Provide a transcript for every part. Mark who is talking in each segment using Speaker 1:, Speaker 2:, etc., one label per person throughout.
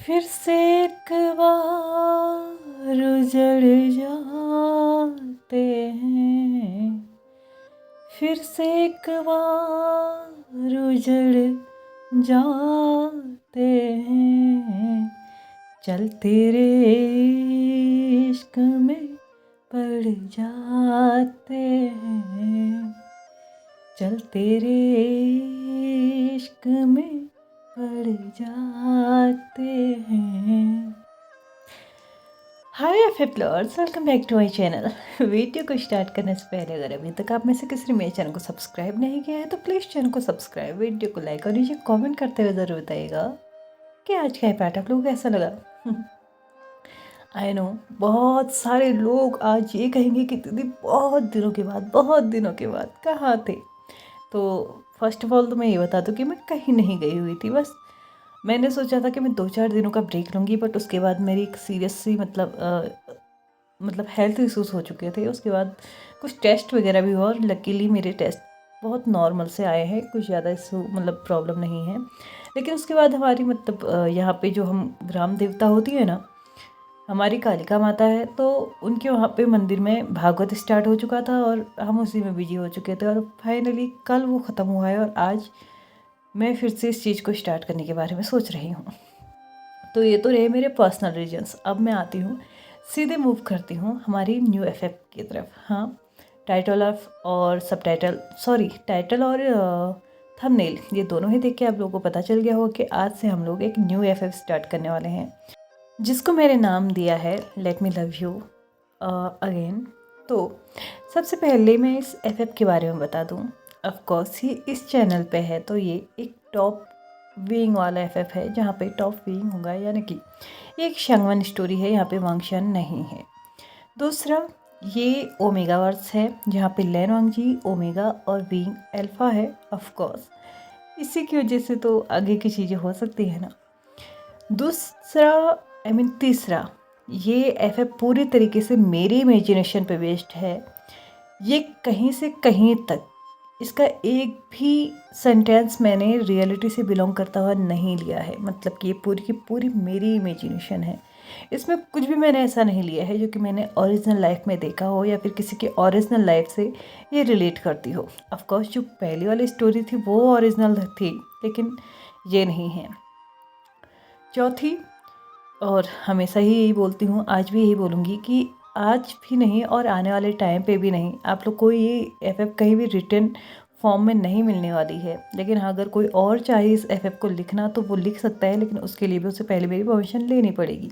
Speaker 1: फिर से एक बार उजड़ जाते हैं, फिर से एक बार उजड़ जाते हैं, चल तेरे इश्क में पड़ जाते हैं, चल तेरे इश्क में पड़ जाते हैं। Hi FF lovers, welcome back to my channel. Video को स्टार्ट करने से पहले अगर अभी तक आप में से किसी ने मेरे चैनल को सब्सक्राइब नहीं किया है तो प्लीज़ चैनल को सब्सक्राइब, वीडियो को लाइक और नीचे कमेंट करते हुए ज़रूर बताइएगा कि आज का पार्ट आप लोगों को कैसा लगा। आई नो बहुत सारे लोग आज ये कहेंगे कि दीदी बहुत दिनों के बाद कहाँ थे। तो फर्स्ट ऑफ ऑल तो मैं ये बता दूँ कि मैं कहीं नहीं गई हुई थी। बस मैंने सोचा था कि मैं 2-4 दिनों का ब्रेक लूँगी, बट उसके बाद मेरी एक सीरियस सी मतलब हेल्थ इश्यूज़ हो चुके थे। उसके बाद कुछ टेस्ट वगैरह भी हुआ और लकीली मेरे टेस्ट बहुत नॉर्मल से आए हैं, कुछ ज़्यादा इशू मतलब प्रॉब्लम नहीं है। लेकिन उसके बाद हमारी यहाँ पे जो हम ग्राम देवता होती है ना, हमारी कालिका माता है, तो उनके वहाँ पे मंदिर में भागवत स्टार्ट हो चुका था और हम उसी में बिजी हो चुके थे और फाइनली कल वो ख़त्म हुआ है और आज मैं फिर से इस चीज़ को स्टार्ट करने के बारे में सोच रही हूँ। तो ये तो रहे मेरे पर्सनल रीजंस। अब मैं आती हूँ, सीधे मूव करती हूँ हमारी न्यू एफएफ की तरफ। हाँ, टाइटल और थंबनेल ये दोनों ही देख के आप लोगों को पता चल गया होगा कि आज से हम लोग एक न्यू एफएफ स्टार्ट करने वाले हैं, जिसको मैंने नाम दिया है let me love you again. तो सबसे पहले मैं इस एफएफ के बारे में बता दूँ। ऑफकोर्स ये इस चैनल पे है तो ये एक टॉप व्यूइंग वाला एफएफ है, जहाँ पे टॉप व्यूइंग होगा, यानी कि ये एक शंगवन स्टोरी है, यहाँ पे वांगशन नहीं है। दूसरा, ये ओमेगा वर्स है जहाँ पे लैन वांगजी ओमेगा और व्यूइंग अल्फा है। ऑफकोर्स इसी की वजह से तो आगे की चीज़ें हो सकती है ना। तीसरा, ये एफएफ पूरी तरीके से मेरी इमेजिनेशन पे बेस्ड है। ये कहीं से कहीं तक इसका एक भी सेंटेंस मैंने रियलिटी से बिलोंग करता हुआ नहीं लिया है। मतलब कि ये पूरी की पूरी मेरी इमेजिनेशन है। इसमें कुछ भी मैंने ऐसा नहीं लिया है जो कि मैंने ओरिजिनल लाइफ में देखा हो या फिर किसी की ओरिजिनल लाइफ से ये रिलेट करती हो। ऑफकोर्स जो पहली वाली स्टोरी थी वो ओरिजिनल थी, लेकिन ये नहीं है। चौथी, और हमेशा ही यही बोलती हूँ, आज भी यही बोलूँगी कि आज भी नहीं और आने वाले टाइम पे भी नहीं, आप लोग को ये एफएफ कहीं भी रिटन फॉर्म में नहीं मिलने वाली है। लेकिन हाँ, अगर कोई और चाहे इस एफएफ को लिखना तो वो लिख सकता है, लेकिन उसके लिए भी उससे पहले मेरी परमिशन लेनी पड़ेगी।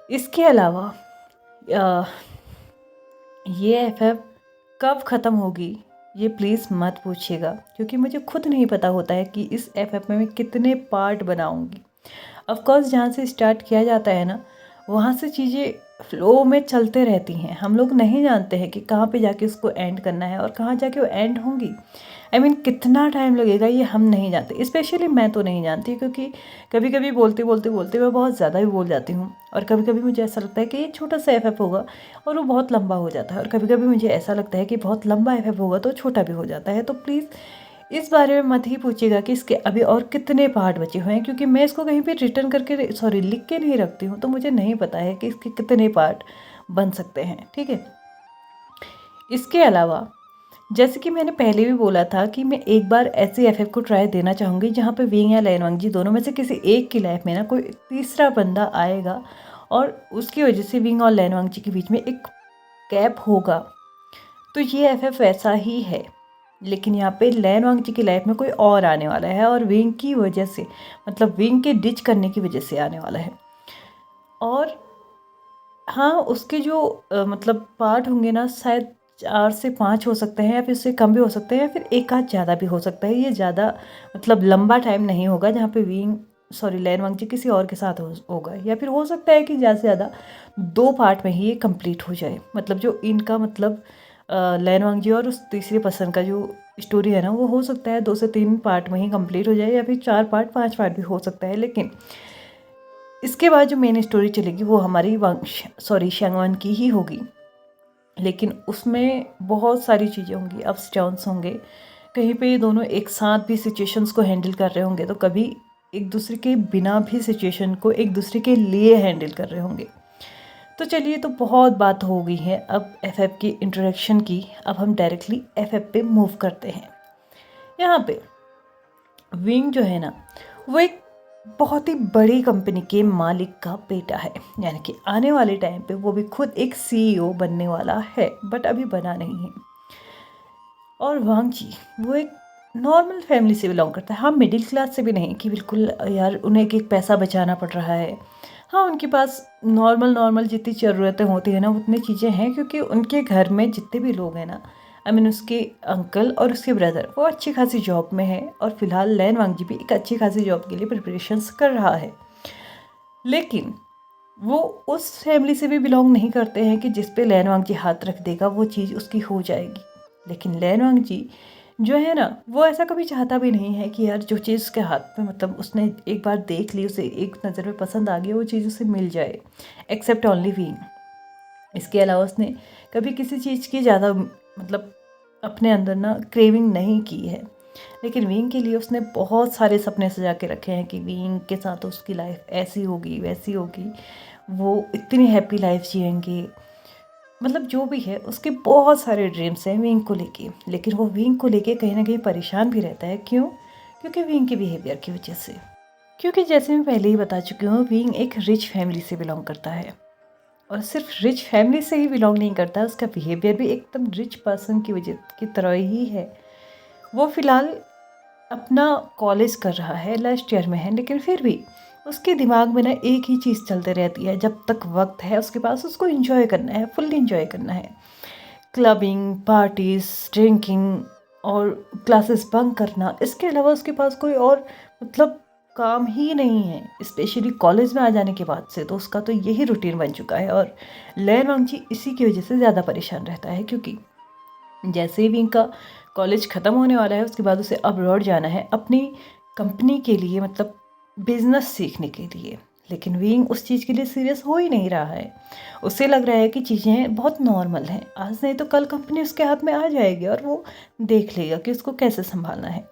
Speaker 1: इसके अलावा ये एफएफ कब ख़त्म होगी ये प्लीज़ मत पूछिएगा, क्योंकि मुझे खुद नहीं पता होता है कि इस एफएफ में मैं कितने पार्ट बनाऊँगी। ऑफकोर्स जहाँ से स्टार्ट किया जाता है ना, वहाँ से चीज़ें फ्लो में चलते रहती हैं। हम लोग नहीं जानते हैं कि कहाँ पे जाके उसको एंड करना है और कहाँ जाके वो एंड होंगी। कितना टाइम लगेगा ये हम नहीं जानते। स्पेशली मैं तो नहीं जानती, क्योंकि कभी कभी बोलते मैं बहुत ज़्यादा भी बोल जाती हूँ और कभी कभी मुझे ऐसा लगता है कि ये छोटा सा एफएफ होगा और वो बहुत लंबा हो जाता है, और कभी कभी मुझे ऐसा लगता है कि बहुत लंबा एफएफ होगा तो छोटा भी हो जाता है। तो प्लीज़ इस बारे में मत ही पूछिएगा कि इसके अभी और कितने पार्ट बचे हुए हैं, क्योंकि मैं इसको कहीं पे रिटर्न करके लिख के नहीं रखती हूँ, तो मुझे नहीं पता है कि इसके कितने पार्ट बन सकते हैं। ठीक है। इसके अलावा जैसे कि मैंने पहले भी बोला था कि मैं एक बार ऐसे एफएफ को ट्राई देना चाहूँगी जहाँ पे विंग या लैन वांगजी दोनों में से किसी एक की लाइफ में ना कोई तीसरा बंदा आएगा और उसकी वजह से विंग और लैन वांगजी के बीच में एक गैप होगा। तो ये एफएफ ऐसा ही है, लेकिन यहाँ पे लैन वांगजी की लाइफ में कोई और आने वाला है और विंग की वजह से, मतलब विंग के डिच करने की वजह से आने वाला है। और हाँ, उसके जो मतलब पार्ट होंगे ना, शायद 4 से 5 हो सकते हैं या फिर उससे कम भी हो सकते हैं या फिर एक आध ज़्यादा भी हो सकता है। ये ज़्यादा मतलब लंबा टाइम नहीं होगा जहाँ पे लैन वांगजी किसी और के साथ होगा, या फिर हो सकता है कि ज़्यादा से ज़्यादा 2 पार्ट में ही ये कंप्लीट हो जाए। मतलब जो इनका लैन वांगजी और उस तीसरे पर्सन का जो स्टोरी है ना, वो हो सकता है 2 से 3 पार्ट में ही कंप्लीट हो जाए या फिर 4 पार्ट 5 पार्ट भी हो सकता है। लेकिन इसके बाद जो मेन स्टोरी चलेगी वो हमारी शंगवन की ही होगी, लेकिन उसमें बहुत सारी चीज़ें होंगी, अप्स डाउन्स होंगे। कहीं पे ये दोनों एक साथ भी सिचुएशंस को हैंडल कर रहे होंगे तो कभी एक दूसरे के बिना भी सिचुएशन को एक दूसरे के लिए हैंडल कर रहे होंगे। तो चलिए, तो बहुत बात हो गई है अब एफएफ की इंट्रोडक्शन की। अब हम डायरेक्टली एफएफ पे मूव करते हैं। यहाँ पे विंग जो है ना, वो एक बहुत ही बड़ी कंपनी के मालिक का बेटा है, यानी कि आने वाले टाइम पे वो भी खुद एक सीईओ बनने वाला है, बट अभी बना नहीं है। और वांग जी वो एक नॉर्मल फैमिली से बिलोंग करता है। हाँ, मिडिल क्लास से भी नहीं कि बिल्कुल यार उन्हें एक पैसा बचाना पड़ रहा है। हाँ, उनके पास नॉर्मल जितनी ज़रूरतें होती हैं ना, उतनी चीज़ें हैं, क्योंकि उनके घर में जितने भी लोग हैं ना, आई मीन उसके अंकल और उसके ब्रदर, वो अच्छी खासी जॉब में है। और फिलहाल लैन वांग जी भी एक अच्छी खासी जॉब के लिए प्रिपरेशंस कर रहा है। लेकिन वो उस फैमिली से भी बिलोंग नहीं करते हैं कि जिस पे लैन वांग जी हाथ रख देगा वो चीज़ उसकी हो जाएगी। लेकिन लैन वांग जी जो है ना, वो ऐसा कभी चाहता भी नहीं है कि यार जो चीज़ उसके हाथ में, मतलब उसने एक बार देख ली, उसे एक नज़र में पसंद आ गई, वो चीज़ उसे मिल जाए, एक्सेप्ट ओनली विंग। इसके अलावा उसने कभी किसी चीज़ की ज़्यादा मतलब अपने अंदर ना क्रेविंग नहीं की है। लेकिन विंग के लिए उसने बहुत सारे सपने सजा के रखे हैं कि विंग के साथ उसकी लाइफ ऐसी होगी वैसी होगी, वो इतनी हैप्पी लाइफ जिएंगे, मतलब जो भी है उसके बहुत सारे ड्रीम्स हैं विंग को लेके। लेकिन वो विंग को लेके कहीं ना कहीं परेशान भी रहता है। क्यों? क्योंकि विंग के बिहेवियर की वजह से। क्योंकि जैसे मैं पहले ही बता चुकी हूँ, विंग एक रिच फैमिली से बिलोंग करता है। और सिर्फ रिच फैमिली से ही बिलोंग नहीं करता, उसका बिहेवियर भी एकदम रिच पर्सन की वजह की तरह ही है। वो फ़िलहाल अपना कॉलेज कर रहा है, लास्ट ईयर में है, लेकिन फिर भी उसके दिमाग में ना एक ही चीज़ चलते रहती है। जब तक वक्त है उसके पास, उसको इंजॉय करना है, फुल्ली इंजॉय करना है। क्लबिंग, पार्टीज़, ड्रिंकिंग और क्लासेस बंक करना, इसके अलावा उसके पास कोई और मतलब काम ही नहीं है। स्पेशली कॉलेज में आ जाने के बाद से तो उसका तो यही रूटीन बन चुका है। और लैन वांग जी इसी की वजह से ज़्यादा परेशान रहता है, क्योंकि जैसे ही विंग का कॉलेज ख़त्म होने वाला है उसके बाद उसे अब्रॉड जाना है अपनी कंपनी के लिए, मतलब बिजनेस सीखने के लिए। लेकिन विंग उस चीज़ के लिए सीरियस हो ही नहीं रहा है। उसे लग रहा है कि चीज़ें बहुत नॉर्मल हैं, आज नहीं तो कल कंपनी उसके हाथ में आ जाएगी और वो देख लेगा कि उसको कैसे संभालना है।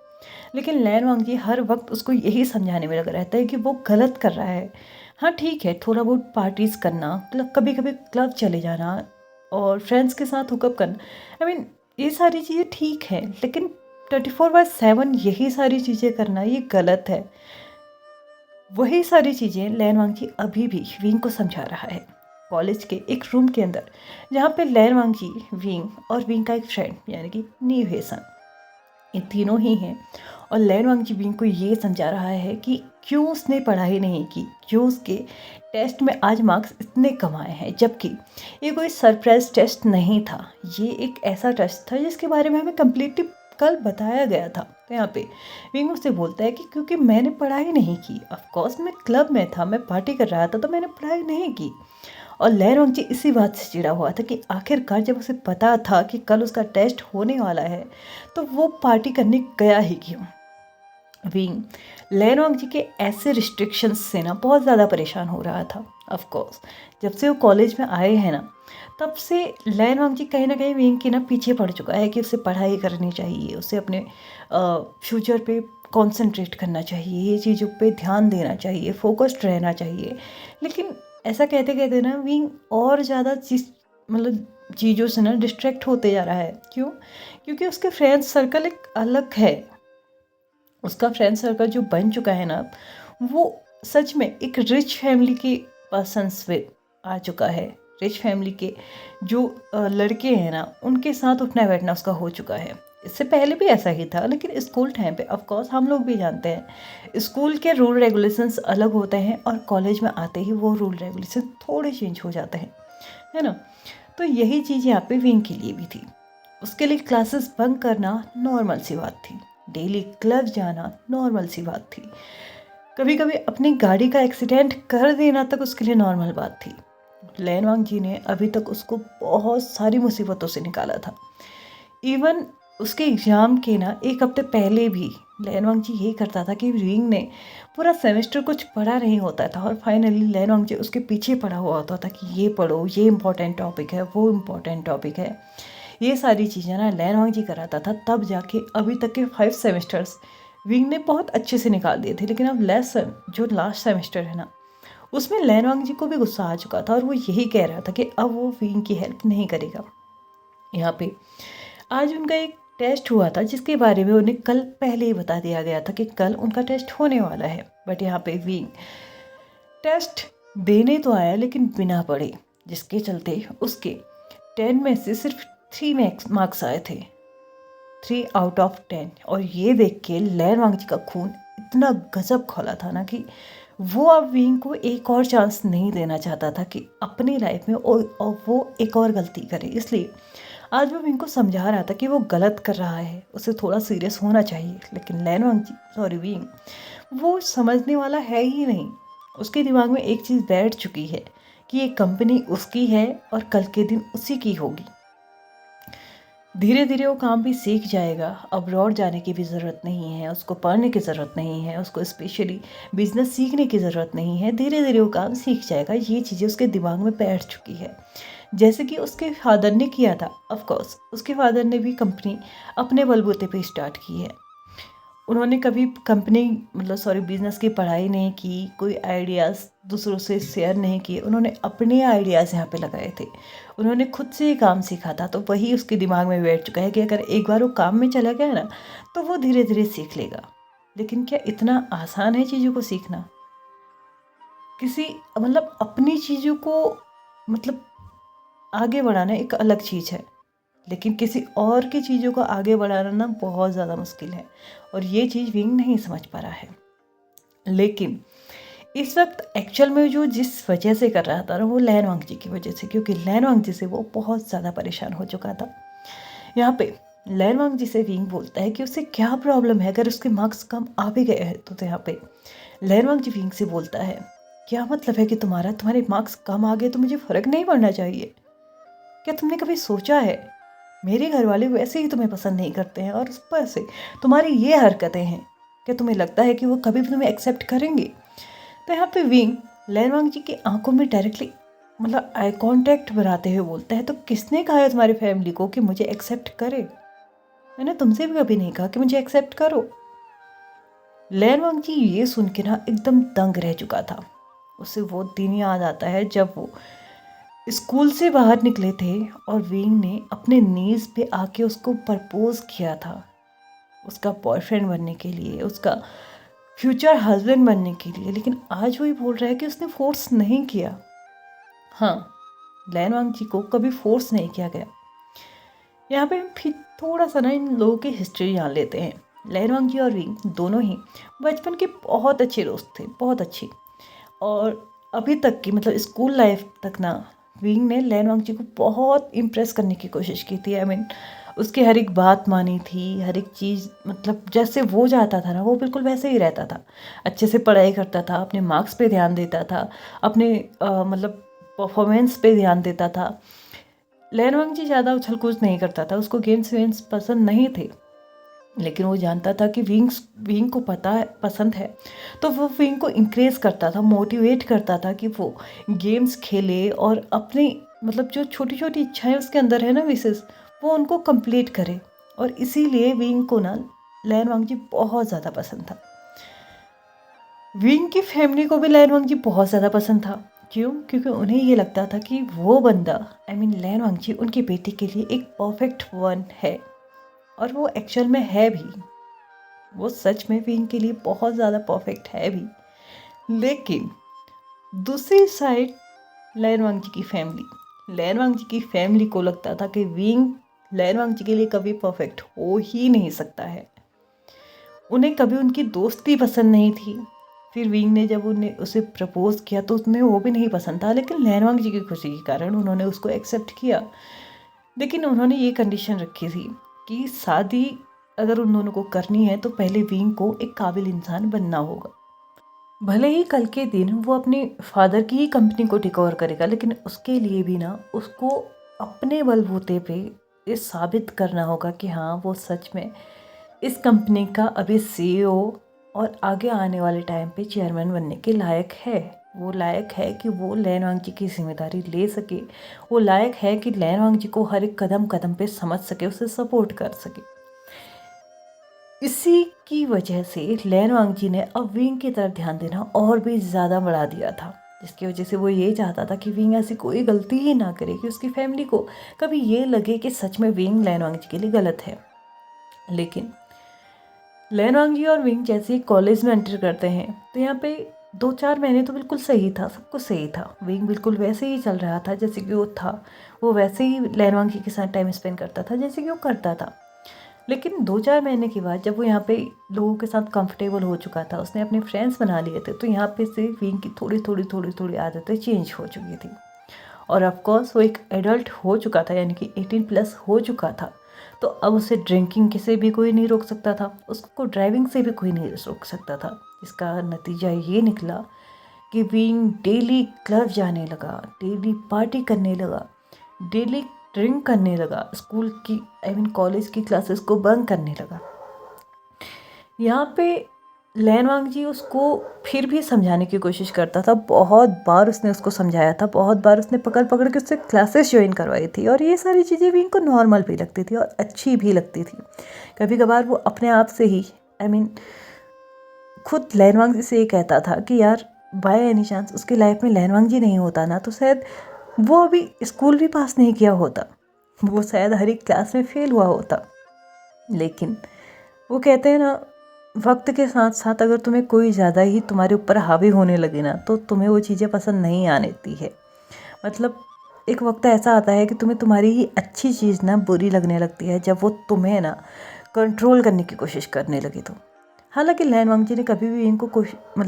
Speaker 1: लेकिन लैन वांग जी हर वक्त उसको यही समझाने में लगा रहता है कि वो गलत कर रहा है। हाँ ठीक है, थोड़ा बहुत पार्टीज़ करना, कभी कभी क्लब चले जाना और फ्रेंड्स के साथ हुकअप करना, आई मीन ये सारी चीज़ें ठीक है, लेकिन 24/7 यही सारी चीज़ें करना ये गलत है। वही सारी चीज़ें लैन वांग जी अभी भी विंग को समझा रहा है। कॉलेज के एक रूम के अंदर, जहाँ पे लैन वांग जी, विंग और विंग का एक फ्रेंड यानी कि नी हेसन, ये तीनों ही हैं। और लैन वांग जी विंग को ये समझा रहा है कि क्यों उसने पढ़ाई नहीं की, क्यों उसके टेस्ट में आज मार्क्स इतने कम आए हैं, जबकि ये कोई सरप्राइज टेस्ट नहीं था। ये एक ऐसा टेस्ट था जिसके बारे में हमें कम्प्लीटली कल बताया गया था। तो यहाँ पे विंग उससे बोलता है कि क्योंकि मैंने पढ़ाई नहीं की, ऑफकोर्स मैं क्लब में था, मैं पार्टी कर रहा था, तो मैंने पढ़ाई नहीं की। और लैन वांग जी इसी बात से चिढ़ा हुआ था कि आखिरकार जब उसे पता था कि कल उसका टेस्ट होने वाला है तो वो पार्टी करने गया ही क्यों। विंग लैन वांग जी के ऐसे रिस्ट्रिक्शंस से ना बहुत ज़्यादा परेशान हो रहा था। ऑफ कोर्स जब से वो कॉलेज में आए हैं ना, तब से लैन वांग जी कहीं ना कहीं विंग के ना पीछे पड़ चुका है कि उसे पढ़ाई करनी चाहिए, उसे अपने फ्यूचर पे कंसंट्रेट करना चाहिए, ये चीज़ों पे ध्यान देना चाहिए, फोकस्ड रहना चाहिए। लेकिन ऐसा कहते कहते ना विंग और ज़्यादा मतलब चीज़ों से ना डिस्ट्रैक्ट होते जा रहा है। क्यों? क्योंकि उसके फ्रेंड्स सर्कल एक अलग है। उसका फ्रेंड सर्कल जो बन चुका है ना, वो सच में एक रिच फैमिली के पर्सन्स पे आ चुका है। रिच फैमिली के जो लड़के हैं ना, उनके साथ उठना बैठना उसका हो चुका है। इससे पहले भी ऐसा ही था, लेकिन स्कूल टाइम पे ऑफ कोर्स हम लोग भी जानते हैं स्कूल के रूल रेगुलेशंस अलग होते हैं और कॉलेज में आते ही वो रूल रेगुलेशन थोड़े चेंज हो जाते हैं, है ना। तो यही चीज़ यहाँ पे विंग के लिए भी थी। उसके लिए क्लासेस बंक करना नॉर्मल सी बात थी, डेली क्लब जाना नॉर्मल सी बात थी, कभी कभी अपनी गाड़ी का एक्सीडेंट कर देना तक उसके लिए नॉर्मल बात थी। लैन वांग जी ने अभी तक उसको बहुत सारी मुसीबतों से निकाला था। इवन उसके एग्ज़ाम के ना एक हफ्ते पहले भी लैन वांग जी यही करता था कि विंग ने पूरा सेमेस्टर कुछ पढ़ा नहीं होता था और फाइनली लैन वांग जी उसके पीछे पढ़ा हुआ होता था कि ये पढ़ो, ये इम्पोर्टेंट टॉपिक है, वो इम्पोर्टेंट टॉपिक है। ये सारी चीज़ें ना लैन वांग जी कराता था, तब जाके अभी तक के 5 सेमेस्टर्स विंग ने बहुत अच्छे से निकाल दिए थे, लेकिन अब लेसन जो लास्ट सेमेस्टर है ना, उसमें लैनवांग जी को भी गुस्सा आ चुका था और वो यही कह रहा था कि अब वो विंग की हेल्प नहीं करेगा। यहाँ पे आज उनका एक टेस्ट हुआ था जिसके बारे में उन्हें कल पहले ही बता दिया गया था कि कल उनका टेस्ट होने वाला है, बट यहाँ पे विंग टेस्ट देने तो आया लेकिन बिना पढ़े, जिसके चलते उसके 10 में से सिर्फ 3 मार्क्स आए थे, 3 आउट ऑफ 10। और ये देख के लैनवांग जी का खून इतना गजब खोला था ना कि वो अब विंग को एक और चांस नहीं देना चाहता था कि अपनी लाइफ में और वो एक और गलती करे। इसलिए आज वो विंग को समझा रहा था कि वो गलत कर रहा है, उसे थोड़ा सीरियस होना चाहिए। लेकिन लैनवांग जी विंग वो समझने वाला है ही नहीं। उसके दिमाग में एक चीज़ बैठ चुकी है कि ये कंपनी उसकी है और कल के दिन उसी की होगी। धीरे धीरे वो काम भी सीख जाएगा। अब्रॉड जाने की भी ज़रूरत नहीं है, उसको पढ़ने की ज़रूरत नहीं है, उसको स्पेशली बिजनेस सीखने की ज़रूरत नहीं है। धीरे धीरे वो काम सीख जाएगा। ये चीज़ें उसके दिमाग में बैठ चुकी है, जैसे कि उसके फादर ने किया था। ऑफ कोर्स उसके फादर ने भी कंपनी अपने बलबूते पे स्टार्ट की है। उन्होंने कभी बिजनेस की पढ़ाई नहीं की, कोई आइडियाज़ दूसरों से शेयर नहीं किए। उन्होंने अपने आइडियाज़ यहाँ पे लगाए थे। उन्होंने खुद से ही काम सीखा था, तो वही उसके दिमाग में बैठ चुका है कि अगर एक बार वो काम में चला गया ना तो वो धीरे धीरे सीख लेगा। लेकिन क्या इतना आसान है चीज़ों को सीखना? अपनी चीज़ों को आगे बढ़ाना एक अलग चीज़ है, लेकिन किसी और की चीज़ों को आगे बढ़ाना ना बहुत ज़्यादा मुश्किल है। और ये चीज़ विंग नहीं समझ पा रहा है। लेकिन इस वक्त एक्चुअल में जो जिस वजह से कर रहा था ना, वो लैनवांग जी की वजह से, क्योंकि लैनवांग जी से वो बहुत ज़्यादा परेशान हो चुका था। यहाँ पे लैनवांग जी से विंग बोलता है कि उसे क्या प्रॉब्लम है अगर उसके मार्क्स कम आ भी गए हैं। तो यहाँ पे लैनवांग जी विंग से बोलता है, क्या मतलब है कि तुम्हारे मार्क्स कम आ गए तो मुझे फ़र्क नहीं पड़ना चाहिए? क्या तुमने कभी सोचा है, मेरे घर वाले वैसे ही तुम्हें पसंद नहीं करते हैं और उस पर से तुम्हारी ये हरकतें हैं, क्या तुम्हें लगता है कि वो कभी भी तुम्हें एक्सेप्ट करेंगे? तो यहाँ पे विंग लैनवांग जी की आंखों में डायरेक्टली आई कांटेक्ट बनाते हुए बोलता है, तो किसने कहा है तुम्हारी फैमिली को कि मुझे एक्सेप्ट करे? मैंने तुमसे भी कभी नहीं कहा कि मुझे एक्सेप्ट करो। लैनवांग जी ये सुन के ना एकदम दंग रह चुका था। उसे वो दिन याद आता है जब वो स्कूल से बाहर निकले थे और विंग ने अपने नीज पे आके उसको प्रपोज किया था, उसका बॉयफ्रेंड बनने के लिए, उसका फ्यूचर हस्बैंड बनने के लिए। लेकिन आज वो ही बोल रहा है कि उसने फोर्स नहीं किया। हाँ, लैनवांग जी को कभी फोर्स नहीं किया गया। यहाँ पे फिर थोड़ा सा ना इन लोगों की हिस्ट्री जान लेते हैं। लैनवांग जी और विंग दोनों ही बचपन के बहुत अच्छे दोस्त थे, बहुत अच्छे। और अभी तक की स्कूल लाइफ तक ना विंग ने लैनवांग जी को बहुत इम्प्रेस करने की कोशिश की थी। उसकी हर एक बात मानी थी, हर एक चीज़ जैसे वो चाहता था ना वो बिल्कुल वैसे ही रहता था। अच्छे से पढ़ाई करता था, अपने मार्क्स पे ध्यान देता था, अपने परफॉर्मेंस पे ध्यान देता था। लैनवांग जी ज़्यादा उछल कूद नहीं करता था, उसको गेम्स वेम्स पसंद नहीं थे। लेकिन वो जानता था कि विंग को पसंद है, तो वो विंग को इंक्रेज करता था, मोटिवेट करता था कि वो गेम्स खेले और अपनी जो छोटी छोटी इच्छाएं उसके अंदर है ना विशेष, वो उनको कंप्लीट करे। और इसीलिए विंग को ना लैनवांग जी बहुत ज़्यादा पसंद था। विंग की फैमिली को भी लैनवांग जी बहुत ज़्यादा पसंद था। क्यों? क्योंकि उन्हें ये लगता था कि वो बंदा लैनवांग जी उनकी बेटी के लिए एक परफेक्ट वन है। और वो एक्चुअल में है भी, वो सच में विंग के लिए बहुत ज़्यादा परफेक्ट है भी। लेकिन दूसरी साइड लैनवांग जी की फैमिली को लगता था कि विंग लैनवांग जी के लिए कभी परफेक्ट हो ही नहीं सकता है। उन्हें कभी उनकी दोस्ती पसंद नहीं थी। फिर विंग ने जब उसे प्रपोज किया तो उसमें वो भी नहीं पसंद था, लेकिन लैनवांग जी की खुशी के कारण उन्होंने उसको एक्सेप्ट किया। लेकिन उन्होंने ये कंडीशन रखी थी कि शादी अगर उन दोनों को करनी है तो पहले विंग को एक काबिल इंसान बनना होगा। भले ही कल के दिन वो अपने फादर की ही कंपनी को टेक ओवर करेगा, लेकिन उसके लिए भी ना उसको अपने बलबूते पे ये साबित करना होगा कि हाँ वो सच में इस कंपनी का अभी सीईओ और आगे आने वाले टाइम पे चेयरमैन बनने के लायक है। वो लायक है कि वो लैनवांग जी की जिम्मेदारी ले सके। वो लायक है कि लैनवांग जी को हर एक कदम कदम पे समझ सके, उसे सपोर्ट कर सके। इसी की वजह से लैन वांगजी ने अब विंग की तरफ ध्यान देना और भी ज़्यादा बढ़ा दिया था, जिसकी वजह से वो ये चाहता था कि विंग ऐसी कोई गलती ही ना करे कि उसकी फैमिली को कभी ये लगे कि सच में विंग लैन वांगजी के लिए गलत है। लेकिन लैन वांगजी और विंग जैसे ही कॉलेज में एंटर करते हैं तो यहाँ पे 2-4 महीने तो बिल्कुल सही था, सब कुछ सही था। विंग बिल्कुल वैसे ही चल रहा था जैसे कि वो था, वो वैसे ही लैन वांगजी के साथ टाइम स्पेंड करता था जैसे कि वो करता था। लेकिन 2-4 महीने के बाद जब वो यहाँ पे लोगों के साथ कंफर्टेबल हो चुका था, उसने अपने फ्रेंड्स बना लिए थे, तो यहाँ पे से विंग की थोड़ी थोड़ी आदतें चेंज हो चुकी थी। और ऑफ कोर्स वो एक एडल्ट हो चुका था, यानी कि 18+ हो चुका था। तो अब उसे ड्रिंकिंग से भी कोई नहीं रोक सकता था, उसको ड्राइविंग से भी कोई नहीं रोक सकता था। इसका नतीजा ये निकला कि विंग डेली क्लब जाने लगा, डेली पार्टी करने लगा, डेली ड्रिंक करने लगा, स्कूल की कॉलेज की क्लासेस को बंक करने लगा। यहाँ पे लैन वांगजी उसको फिर भी समझाने की कोशिश करता था, बहुत बार उसने उसको समझाया था, बहुत बार उसने पकड़ पकड़ के उससे क्लासेस ज्वाइन करवाई थी, और ये सारी चीज़ें भी इनको नॉर्मल भी लगती थी और अच्छी भी लगती थी। कभी कभार वो अपने आप से ही खुद लैन वांगजी से ये कहता था कि यार बाय एनी चांस उसकी लाइफ में लैन वांगजी नहीं होता ना, तो शायद वो अभी स्कूल भी पास नहीं किया होता, वो शायद हर एक क्लास में फेल हुआ होता। लेकिन वो कहते हैं ना, वक्त के साथ साथ अगर तुम्हें कोई ज़्यादा ही तुम्हारे ऊपर हावी होने लगे ना, तो तुम्हें वो चीज़ें पसंद नहीं आती है। मतलब एक वक्त ऐसा आता है कि तुम्हें तुम्हारी ही अच्छी चीज़ ना बुरी लगने लगती है, जब वो तुम्हें ना कंट्रोल करने की कोशिश करने लगी। तो हालांकि लैन वांगजी ने कभी भी इनको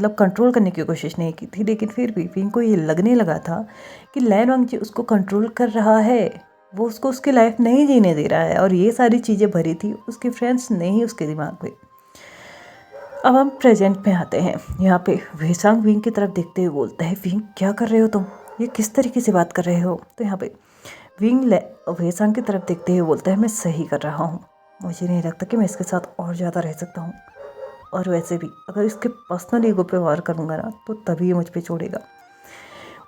Speaker 1: कंट्रोल करने की कोशिश नहीं की थी, लेकिन फिर भी इनको ये लगने लगा था कि लैन वांगजी उसको कंट्रोल कर रहा है, वो उसको उसकी लाइफ नहीं जीने दे रहा है, और ये सारी चीज़ें भरी थी उसके फ्रेंड्स ने ही उसके दिमाग में। अब हम प्रेजेंट में आते हैं। यहाँ पे वेसांग विंग की तरफ देखते हुए बोलता है, विंग क्या कर रहे हो तुम, ये किस तरीके से बात कर रहे हो। तो यहाँ पे विंग वेसांग की तरफ देखते हुए बोलता है, मैं सही कर रहा हूँ, मुझे नहीं लगता कि मैं इसके साथ और ज़्यादा रह सकता हूँ, और वैसे भी अगर इसके पर्सनल ईगो पे वार करूँगा ना, तो तभी ये मुझ पर छोड़ेगा।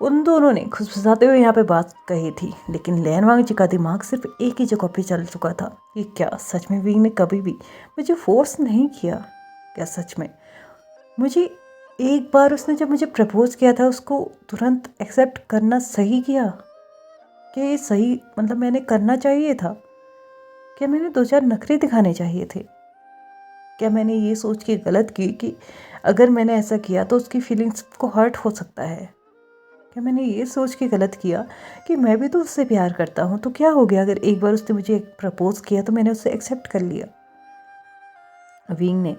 Speaker 1: उन दोनों ने खुसफुसाते हुए यहाँ पे बात कही थी, लेकिन लैन वांगजी का दिमाग सिर्फ एक ही जगह पे चल चुका था कि क्या सच में विंग ने कभी भी मुझे फोर्स नहीं किया, क्या सच में मुझे एक बार उसने जब मुझे प्रपोज किया था उसको तुरंत एक्सेप्ट करना सही किया, कि ये सही मैंने करना चाहिए था, क्या मैंने 2-4 नखरे दिखाने चाहिए थे, क्या मैंने ये सोच के गलत की कि अगर मैंने ऐसा किया तो उसकी फीलिंग्स को हर्ट हो सकता है, क्या मैंने ये सोच के गलत किया कि मैं भी तो उससे प्यार करता हूँ, तो क्या हो गया अगर एक बार उसने मुझे प्रपोज किया तो मैंने उससे एक्सेप्ट कर लिया। विंग ने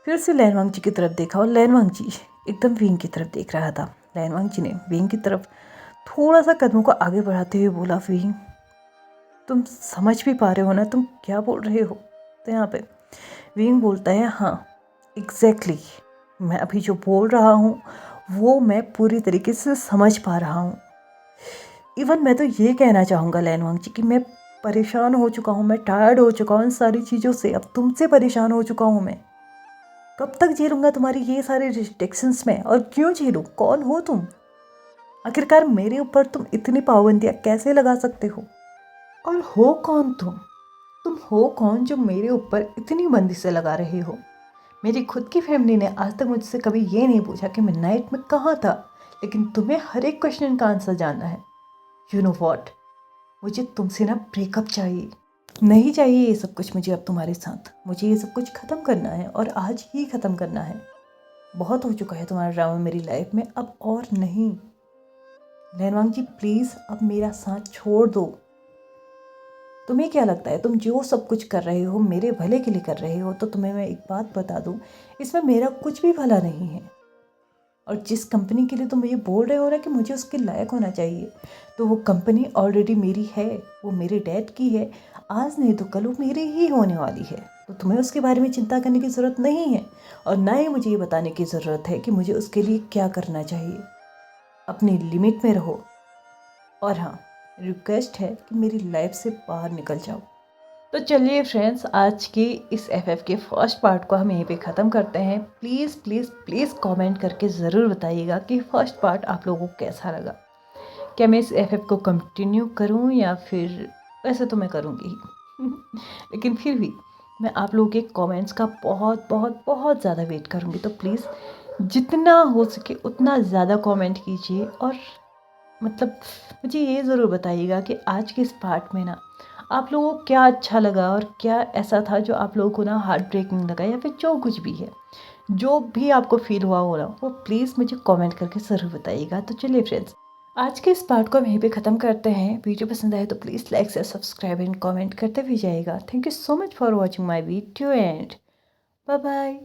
Speaker 1: फिर से लैन वांगजी की तरफ देखा, और लैन वांगजी एकदम विंग की तरफ देख रहा था। लैन वांगजी ने विंग की तरफ थोड़ा सा कदमों को आगे बढ़ाते हुए बोला, विंग तुम समझ भी पा रहे हो ना तुम क्या बोल रहे हो। तो यहाँ पे विंग बोलता है, हाँ एग्जैक्टली, मैं अभी जो बोल रहा हूँ वो मैं पूरी तरीके से समझ पा रहा हूँ। इवन मैं तो ये कहना चाहूँगा लैन वांगजी कि मैं परेशान हो चुका हूँ, मैं टायर्ड हो चुका हूँ इन सारी चीज़ों से, अब तुमसे परेशान हो चुका हूँ मैं। कब तक झेलूंगा तुम्हारी ये सारे रिस्ट्रिक्शंस में, और क्यों झेलूं, कौन हो तुम, आखिरकार मेरे ऊपर तुम इतनी पाबंदियाँ कैसे लगा सकते हो, और हो कौन तुम हो कौन जो मेरे ऊपर इतनी बंदिशें लगा रहे हो। मेरी खुद की फैमिली ने आज तक मुझसे कभी ये नहीं पूछा कि मैं नाइट में कहाँ था, लेकिन तुम्हें हर एक क्वेश्चन का आंसर जानना है। यू नो वॉट, मुझे तुमसे ना ब्रेकअप चाहिए, नहीं चाहिए ये सब कुछ मुझे अब तुम्हारे साथ, मुझे ये सब कुछ ख़त्म करना है और आज ही ख़त्म करना है। बहुत हो चुका है तुम्हारा ड्रामा मेरी लाइफ में, अब और नहीं। लैन वांगजी प्लीज़ अब मेरा साथ छोड़ दो। तुम्हें क्या लगता है तुम जो सब कुछ कर रहे हो मेरे भले के लिए कर रहे हो, तो तुम्हें मैं एक बात बता दूं, इसमें मेरा कुछ भी भला नहीं है। और जिस कंपनी के लिए तुम ये बोल रहे हो ना कि मुझे उसके लायक होना चाहिए, तो वो कंपनी ऑलरेडी मेरी है, वो मेरे डैड की है, आज नहीं तो कल वो मेरी ही होने वाली है। तो तुम्हें उसके बारे में चिंता करने की ज़रूरत नहीं है, और ना ही मुझे ये बताने की ज़रूरत है कि मुझे उसके लिए क्या करना चाहिए। अपनी लिमिट में रहो, और हाँ रिक्वेस्ट है कि मेरी लाइफ से बाहर निकल जाओ। तो चलिए फ्रेंड्स, आज की इस एफएफ के फर्स्ट पार्ट को हम यहीं पे ख़त्म करते हैं। प्लीज़ प्लीज़ प्लीज़ कमेंट करके ज़रूर बताइएगा कि फर्स्ट पार्ट आप लोगों को कैसा लगा। क्या मैं इस एफएफ को कंटिन्यू करूं, या फिर वैसे तो मैं करूंगी ही लेकिन फिर भी मैं आप लोगों के कमेंट्स का बहुत बहुत बहुत ज़्यादा वेट करूँगी। तो प्लीज़ जितना हो सके उतना ज़्यादा कमेंट कीजिए और मतलब मुझे ये ज़रूर बताइएगा कि आज के इस पार्ट में ना आप लोगों को क्या अच्छा लगा और क्या ऐसा था जो आप लोगों को ना हार्ट ब्रेकिंग लगा, या फिर जो कुछ भी है, जो भी आपको फील हुआ हो ना, वो प्लीज़ मुझे कमेंट करके ज़रूर बताइएगा। तो चलिए फ्रेंड्स, आज के इस पार्ट को हम यहीं पे ख़त्म करते हैं। वीडियो पसंद आए तो प्लीज़ लाइक से सब्सक्राइब एंड कमेंट करते भी जाइएगा। Thank you so much for watching my video and bye bye.